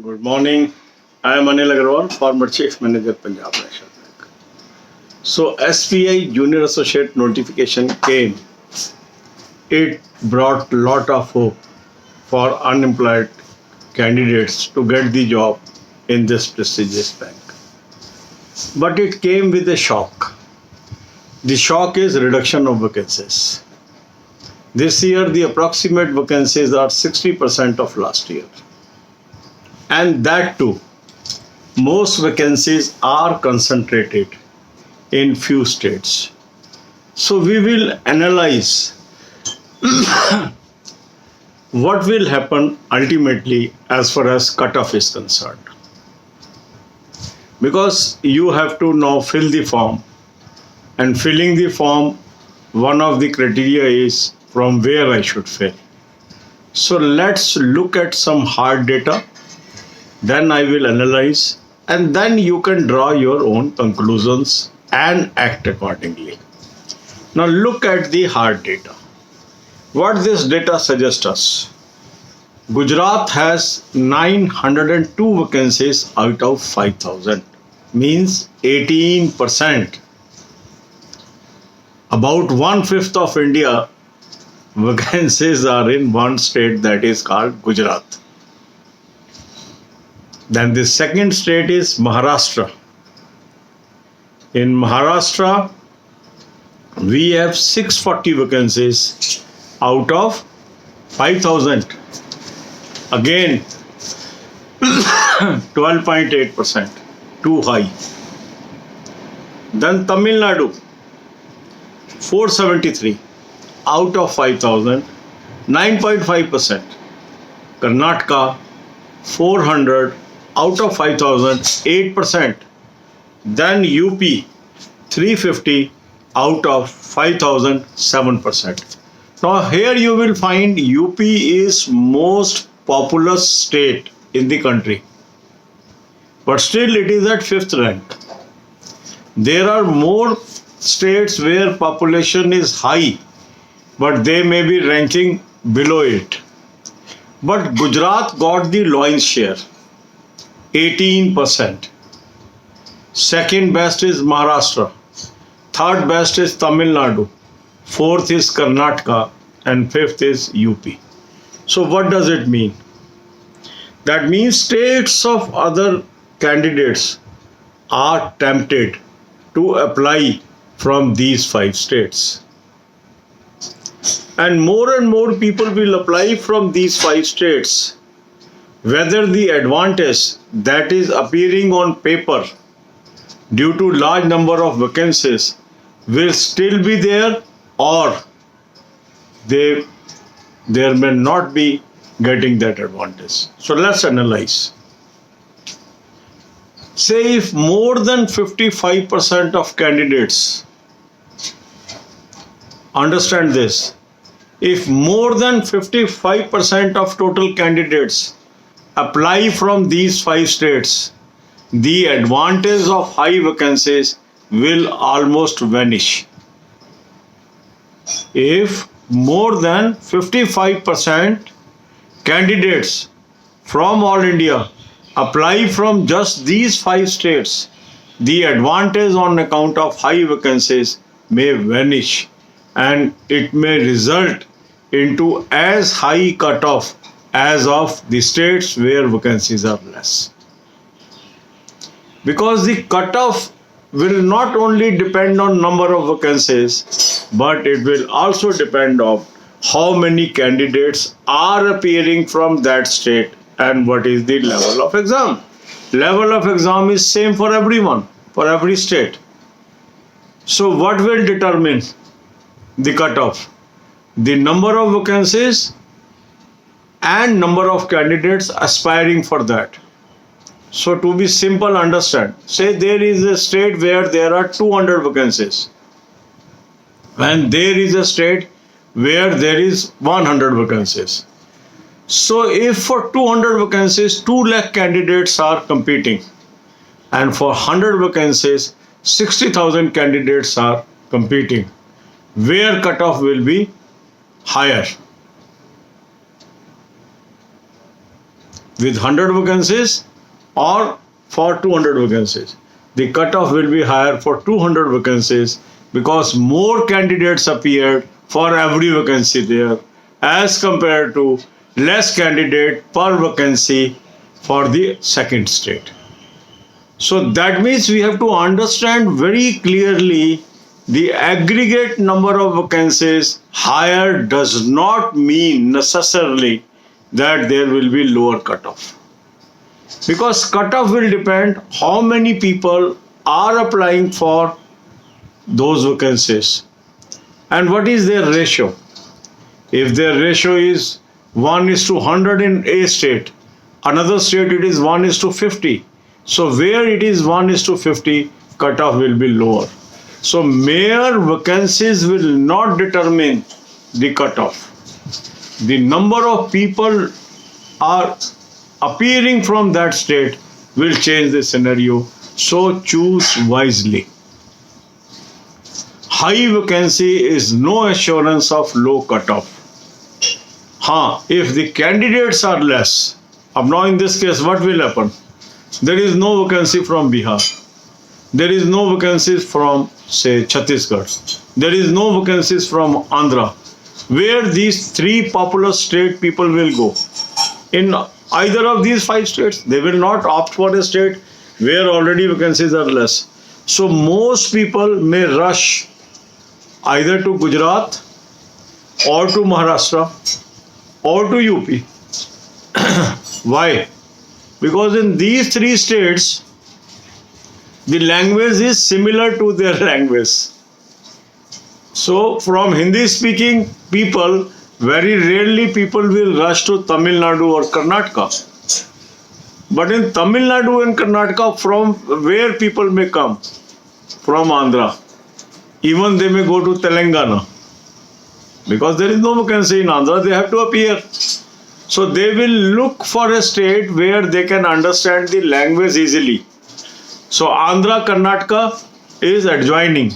Good morning. I am Anil Agarwal, former Chief Manager, Punjab National Bank. So, SBI Junior Associate notification came. It brought lot of hope for unemployed candidates to get the job in this prestigious bank. But it came with a shock. The shock is reduction of vacancies. This year, the approximate vacancies are 60% of last year. And that too, most vacancies are concentrated in few states. So we will analyze what will happen ultimately as far as cutoff is concerned. Because you have to now fill the form, and filling the form, one of the criteria is from where I should fill. So let's look at some hard data. Then I will analyze, and then you can draw your own conclusions and act accordingly. Now look at the hard data. What this data suggests us? Gujarat has 902 vacancies out of 5,000, means 18%. About 1/5 of India vacancies are in one state, that is called Gujarat. Then the second state is Maharashtra. In Maharashtra, we have 640 vacancies out of 5,000. Again, 12.8%, too high. Then Tamil Nadu, 473 out of 5,000, 9.5%. Karnataka, 400 out of 5,000, 8%. Then UP, 350 out of 5,000, 7%. Now here you will find UP is most populous state in the country, but still it is at 5th rank. There are more states where population is high, but they may be ranking below it. But Gujarat got the lion's share, 18%. Second best is Maharashtra. Third best is Tamil Nadu. Fourth is Karnataka. And fifth is UP. So what does it mean? That means states of other candidates are tempted to apply from these 5 states. And more people will apply from these 5 states, whether the advantage that is appearing on paper due to large number of vacancies will still be there, or there may not be getting that advantage. So let's analyze. Say if more than 55% of candidates, understand this, if more than 55% of total candidates apply from these 5 states, the advantage of high vacancies will almost vanish. If more than 55% candidates from all India apply from just these 5 states, the advantage on account of high vacancies may vanish, and it may result into as high cutoff as of the states where vacancies are less. Because the cutoff will not only depend on number of vacancies, but it will also depend on how many candidates are appearing from that state and what is the level of exam. Level of exam is same for everyone, for every state. So what will determine the cutoff? The number of vacancies and number of candidates aspiring for that. So to be simple, understand, say there is a state where there are 200 vacancies, and there is a state where there is 100 vacancies. So if for 200 vacancies 2 lakh candidates are competing, and for 100 vacancies 60,000 candidates are competing, where cutoff will be higher? with 100 vacancies or for 200 vacancies. The cutoff will be higher for 200 vacancies because more candidates appeared for every vacancy there as compared to less candidate per vacancy for the second state. So that means we have to understand very clearly the aggregate number of vacancies higher does not mean necessarily that there will be lower cutoff. Because cutoff will depend how many people are applying for those vacancies and what is their ratio. If their ratio is 1:100 in A state, another state it is 1:50. So where it is 1:50, cutoff will be lower. So mere vacancies will not determine the cutoff. The number of people are appearing from that state will change the scenario. So choose wisely. High vacancy is no assurance of low cutoff. If the candidates are less, now in this case what will happen? There is no vacancy from Bihar. There is no vacancies from, say, Chhattisgarh. There is no vacancies from Andhra. Where these three populous state people will go? In either of these 5 states. They will not opt for a state where already vacancies are less. So most people may rush either to Gujarat or to Maharashtra or to UP. Why? Because in these 3 states, the language is similar to their language. So from Hindi speaking people, very rarely people will rush to Tamil Nadu or Karnataka. But in Tamil Nadu and Karnataka, from where people may come? From Andhra. Even they may go to Telangana. Because there is no vacancy in Andhra, they have to appear. So they will look for a state where they can understand the language easily. So Andhra, Karnataka is adjoining.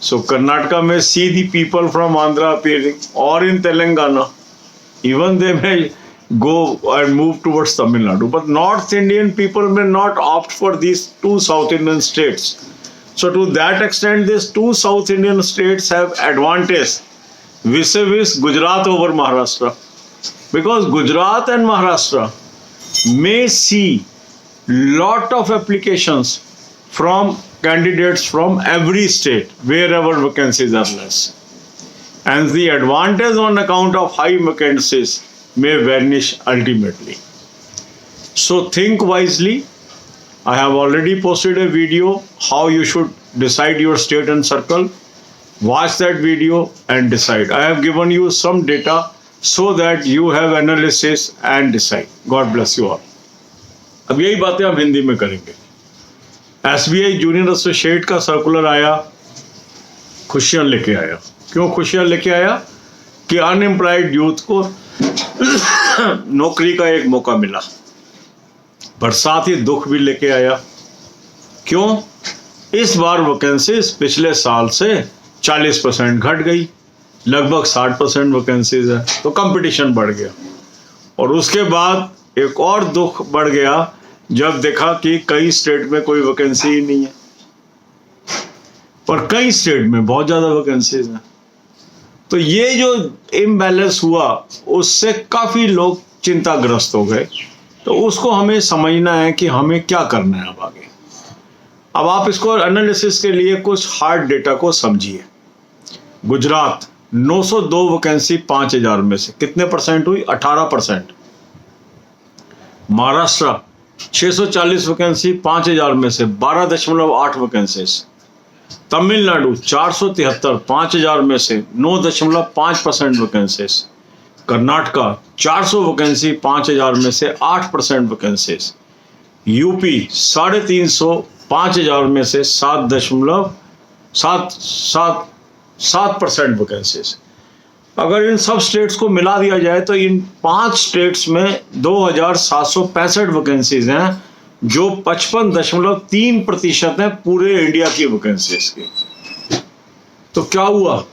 So Karnataka may see the people from Andhra appearing, or in Telangana. Even they may go and move towards Tamil Nadu. But North Indian people may not opt for these 2 South Indian states. So to that extent, these 2 South Indian states have advantage vis-a-vis Gujarat over Maharashtra. Because Gujarat and Maharashtra may see lot of applications from candidates from every state wherever vacancies are less. And the advantage on account of high vacancies may vanish ultimately. So think wisely. I have already posted a video how you should decide your state and circle. Watch that video and decide. I have given you some data so that you have analysis and decide. God bless you all. अब यही बातें हम हिंदी में करेंगे. SBI junior associate का circular आया, खुशियां लेके आया. क्यों खुशियां लेके आया? कि अनएम्प्लॉयड यूथ को नौकरी का एक मौका मिला, पर साथ ही दुख भी लेके आया. क्यों? इस बार वैकेंसीज पिछले साल से 40% घट गई, लगभग 60% वैकेंसीज है, तो कंपटीशन बढ़ गया. और उसके बाद एक और दुख बढ़ गया जब देखा कि कई स्टेट में कोई वैकेंसी ही नहीं है, और कई स्टेट में बहुत ज्यादा वैकेंसीज हैं. तो ये जो इम्बैलेंस हुआ उससे काफी लोग चिंताग्रस्त हो गए. तो उसको हमें समझना है कि हमें क्या करना है अब आगे. अब आप इसको एनालिसिस के लिए कुछ हार्ड डेटा को समझिए. गुजरात 902 वैकेंसी 5000 में से कितने परसेंट हुई? 18%. महाराष्ट्र 640 वैकेंसी 5000 में से 12.8 वैकेंसीज. तमिलनाडु 473 5000 में से 9.5% वैकेंसीज. कर्नाटका 400 वैकेंसी 5000 में से 8% वैकेंसीज. यूपी 350 5000 में से 7.7% वैकेंसीज. अगर इन सब स्टेट्स को मिला दिया जाए तो इन 5 स्टेट्स में 2765 वैकेंसीज हैं, जो 55.3% है पूरे इंडिया की वैकेंसीज की. तो क्या हुआ?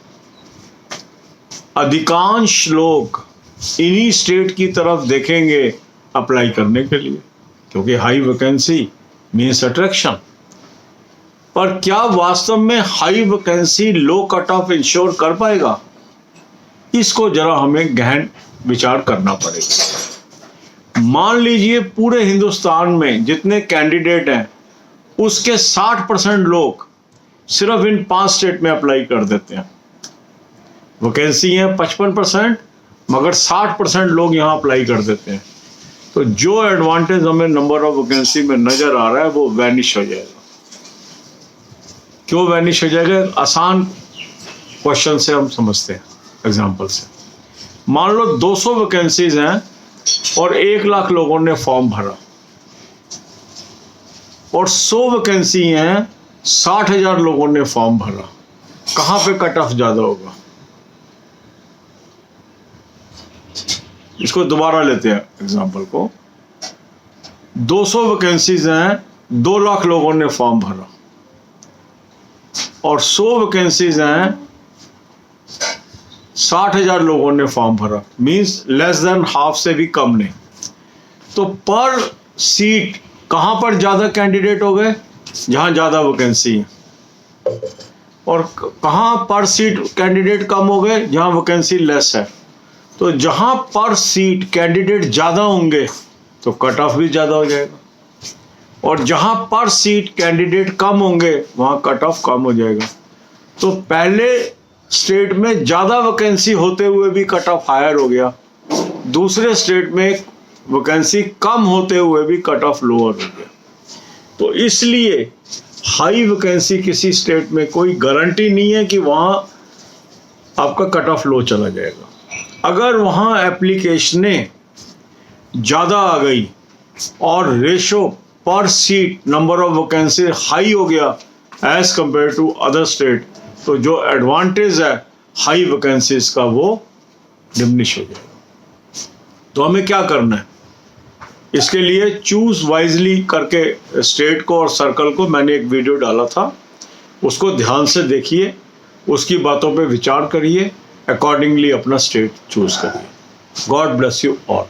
अधिकांश लोग इन्हीं स्टेट की तरफ देखेंगे अप्लाई करने के लिए, क्योंकि हाई वैकेंसी मीन्स अट्रैक्शन। पर क्या वास्तव में हाई वैकेंसी लो कट ऑफ इंश्योर कर पाएगा? इसको जरा हमें गहन विचार करना पड़ेगा। मान लीजिए पूरे हिंदुस्तान में जितने कैंडिडेट हैं उसके 60% लोग सिर्फ इन 5 स्टेट में अप्लाई कर देते हैं। वैकेंसी है 55%, मगर 60% लोग यहाँ अप्लाई कर देते हैं। तो जो एडवांटेज हमें नंबर ऑफ वैकेंसी में नजर आ रहा है वो वैनिश हो जाएगा। क्यों वैनिश हो जाएगा? आसान क्वेश्चन से हम समझते हैं, एग्जाम्पल से। मान लो 200 वैकेंसीज हैं और 1 लाख लोगों ने फॉर्म भरा, और 100 वैकेंसी हैं, 60,000 लोगों ने फॉर्म भरा। कहां पे कट ऑफ ज्यादा होगा? इसको दोबारा लेते हैं एग्जाम्पल को। 200 वैकेंसीज हैं, 2 लाख लोगों ने फॉर्म भरा, और 100 वैकेंसीज हैं, 60,000 लोगों ने फॉर्म भरा, मींस लेस देन हाफ से भी कम ने। तो पर सीट कहां पर ज्यादा कैंडिडेट हो गए? जहां ज्यादा वैकेंसी है। और कहां पर सीट कैंडिडेट कम हो गए? जहां वैकेंसी लेस है। तो जहां पर सीट कैंडिडेट ज्यादा होंगे तो कट ऑफ भी ज्यादा हो जाएगा, और जहां पर सीट कैंडिडेट कम होंगे वहां कट ऑफ कम हो जाएगा। तो पहले स्टेट में ज्यादा वैकेंसी होते हुए भी कट ऑफ हायर हो गया, दूसरे स्टेट में वैकेंसी कम होते हुए भी कट ऑफ लोअर हो गया। तो इसलिए हाई वैकेंसी किसी स्टेट में कोई गारंटी नहीं है कि वहां आपका कट ऑफ लो चला जाएगा। अगर वहां एप्लीकेशनें ज्यादा आ गई और रेशो पर seat number of vacancy high हो गया as compare to other state, तो जो एडवांटेज है हाई वैकेंसीज का वो डिमिनिश हो जाएगा। तो हमें क्या करना है? इसके लिए चूज वाइजली करके स्टेट को और सर्कल को मैंने एक वीडियो डाला था, उसको ध्यान से देखिए, उसकी बातों पे विचार करिए, अकॉर्डिंगली अपना स्टेट चूज करिए। God bless you all.